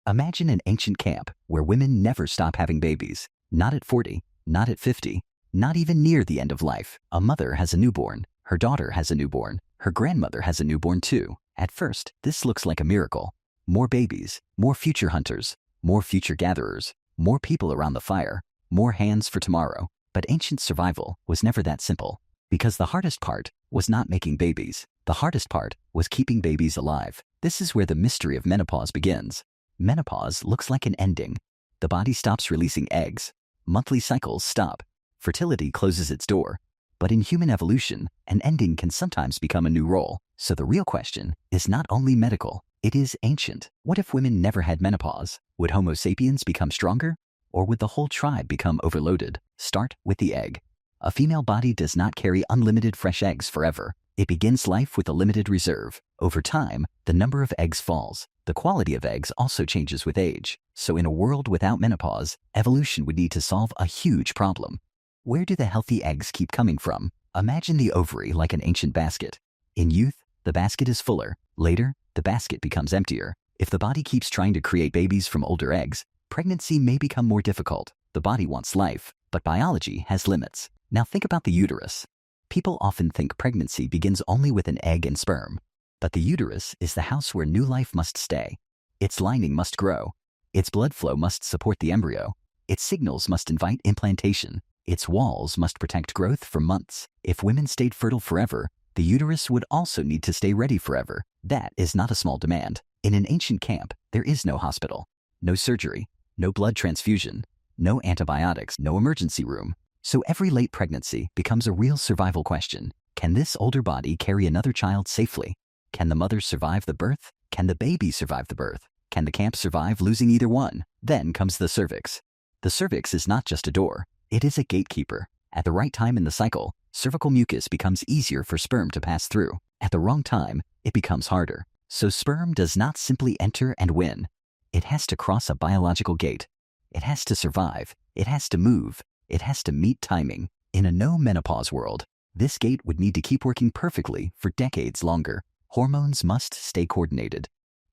Imagine an ancient camp where women never stop having babies. Not at 40, not at 50, not even near the end of life. A mother has a newborn, her daughter has a newborn, her grandmother has a newborn too. At first, this looks like a miracle. More babies, more future hunters, more future gatherers, more people around the fire, more hands for tomorrow. But ancient survival was never that simple. Because the hardest part was not making babies. The hardest part was keeping babies alive. This is where the mystery of menopause begins. Menopause looks like an ending. The body stops releasing eggs. Monthly cycles stop. Fertility closes its door. But in human evolution, an ending can sometimes become a new role. So the real question is not only medical, it is ancient. What if women never had menopause? Would Homo sapiens become stronger? Or would the whole tribe become overloaded? Start with the egg. A female body does not carry unlimited fresh eggs forever. It begins life with a limited reserve. Over time, the number of eggs falls. The quality of eggs also changes with age. So in a world without menopause, evolution would need to solve a huge problem. Where do the healthy eggs keep coming from? Imagine the ovary like an ancient basket. In youth, the basket is fuller. Later, the basket becomes emptier. If the body keeps trying to create babies from older eggs, pregnancy may become more difficult. The body wants life, but biology has limits. Now think about the uterus. People often think pregnancy begins only with an egg and sperm. But the uterus is the house where new life must stay. Its lining must grow. Its blood flow must support the embryo. Its signals must invite implantation. Its walls must protect growth for months. If women stayed fertile forever, the uterus would also need to stay ready forever. That is not a small demand. In an ancient camp, there is no hospital, no surgery, no blood transfusion, no antibiotics, no emergency room. So every late pregnancy becomes a real survival question. Can this older body carry another child safely? Can the mother survive the birth? Can the baby survive the birth? Can the camp survive losing either one? Then comes the cervix. The cervix is not just a door, it is a gatekeeper. At the right time in the cycle, cervical mucus becomes easier for sperm to pass through. At the wrong time, it becomes harder. So sperm does not simply enter and win. It has to cross a biological gate. It has to survive. It has to move. It has to meet timing. In a no-menopause world, this gate would need to keep working perfectly for decades longer. Hormones must stay coordinated.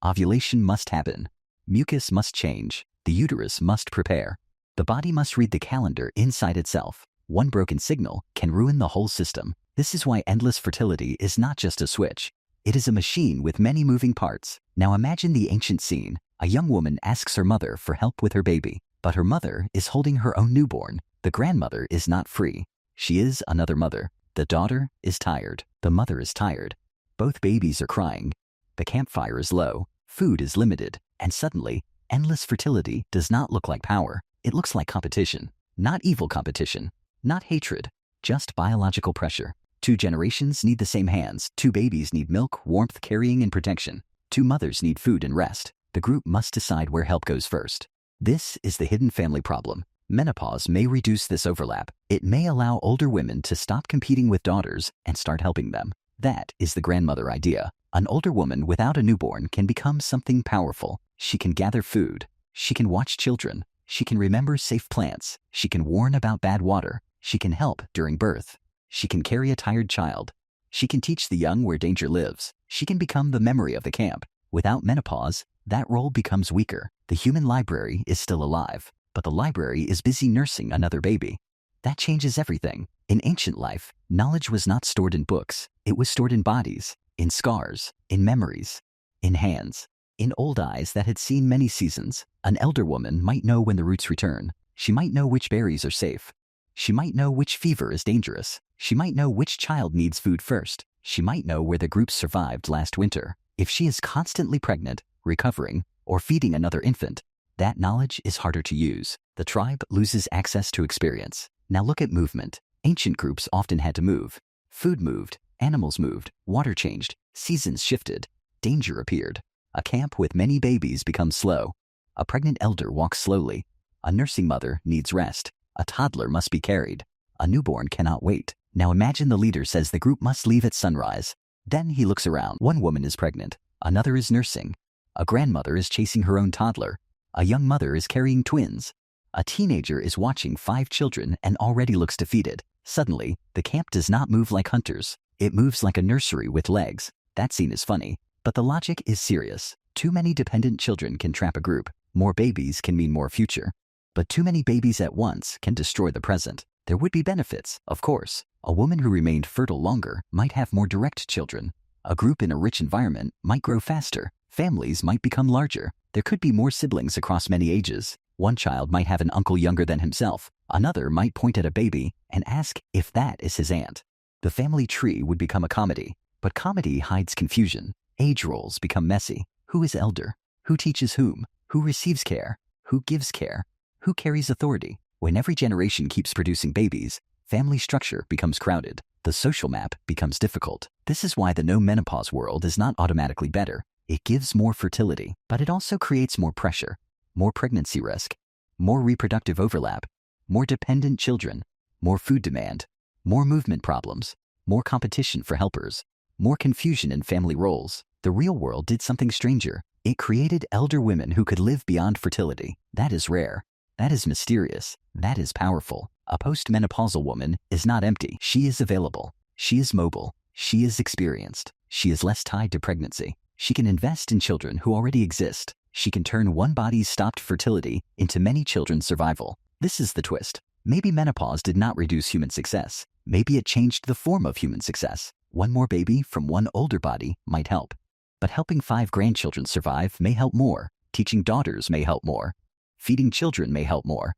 Ovulation must happen. Mucus must change. The uterus must prepare. The body must read the calendar inside itself. One broken signal can ruin the whole system. This is why endless fertility is not just a switch. It is a machine with many moving parts. Now imagine the ancient scene. A young woman asks her mother for help with her baby, but her mother is holding her own newborn. The grandmother is not free. She is another mother. The daughter is tired. The mother is tired. Both babies are crying. The campfire is low. Food is limited. And suddenly, endless fertility does not look like power. It looks like competition. Not evil competition. Not hatred. Just biological pressure. 2 generations need the same hands. 2 babies need milk, warmth, carrying, and protection. 2 mothers need food and rest. The group must decide where help goes first. This is the hidden family problem. Menopause may reduce this overlap. It may allow older women to stop competing with daughters and start helping them. That is the grandmother idea. An older woman without a newborn can become something powerful. She can gather food. She can watch children. She can remember safe plants. She can warn about bad water. She can help during birth. She can carry a tired child. She can teach the young where danger lives. She can become the memory of the camp. Without menopause, that role becomes weaker. The human library is still alive, but the library is busy nursing another baby. That changes everything. In ancient life, knowledge was not stored in books. It was stored in bodies, in scars, in memories, in hands, in old eyes that had seen many seasons. An elder woman might know when the roots return. She might know which berries are safe. She might know which fever is dangerous. She might know which child needs food first. She might know where the group survived last winter. If she is constantly pregnant, recovering, or feeding another infant, that knowledge is harder to use. The tribe loses access to experience. Now look at movement. Ancient groups often had to move. Food moved, animals moved, water changed, seasons shifted, danger appeared. A camp with many babies becomes slow. A pregnant elder walks slowly. A nursing mother needs rest. A toddler must be carried. A newborn cannot wait. Now imagine the leader says the group must leave at sunrise. Then he looks around. One woman is pregnant. Another is nursing. A grandmother is chasing her own toddler. A young mother is carrying twins. A teenager is watching 5 children and already looks defeated. Suddenly, the camp does not move like hunters. It moves like a nursery with legs. That scene is funny, but the logic is serious. Too many dependent children can trap a group. More babies can mean more future. But too many babies at once can destroy the present. There would be benefits, of course. A woman who remained fertile longer might have more direct children. A group in a rich environment might grow faster. Families might become larger. There could be more siblings across many ages. One child might have an uncle younger than himself. Another might point at a baby and ask if that is his aunt. The family tree would become a comedy. But comedy hides confusion. Age roles become messy. Who is elder? Who teaches whom? Who receives care? Who gives care? Who carries authority? When every generation keeps producing babies, family structure becomes crowded. The social map becomes difficult. This is why the no-menopause world is not automatically better. It gives more fertility, but it also creates more pressure, more pregnancy risk, more reproductive overlap, more dependent children, more food demand, more movement problems, more competition for helpers, more confusion in family roles. The real world did something stranger. It created elder women who could live beyond fertility. That is rare. That is mysterious. That is powerful. A postmenopausal woman is not empty. She is available. She is mobile. She is experienced. She is less tied to pregnancy. She can invest in children who already exist. She can turn one body's stopped fertility into many children's survival. This is the twist. Maybe menopause did not reduce human success. Maybe it changed the form of human success. One more baby from one older body might help. But helping 5 grandchildren survive may help more. Teaching daughters may help more. Feeding children may help more.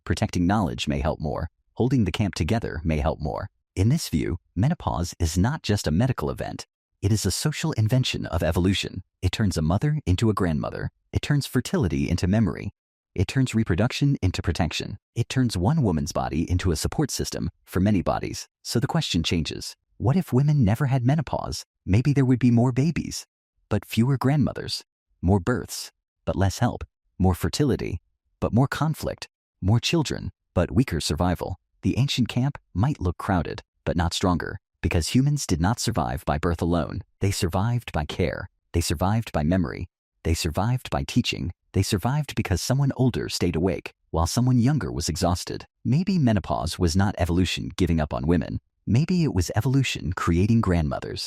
Protecting knowledge may help more. Holding the camp together may help more. In this view, menopause is not just a medical event. It is a social invention of evolution. It turns a mother into a grandmother. It turns fertility into memory. It turns reproduction into protection. It turns one woman's body into a support system for many bodies. So the question changes. What if women never had menopause? Maybe there would be more babies, but fewer grandmothers. More births, but less help. More fertility, but more conflict. More children, but weaker survival. The ancient camp might look crowded, but not stronger. Because humans did not survive by birth alone. They survived by care. They survived by memory. They survived by teaching. They survived because someone older stayed awake, while someone younger was exhausted. Maybe menopause was not evolution giving up on women. Maybe it was evolution creating grandmothers.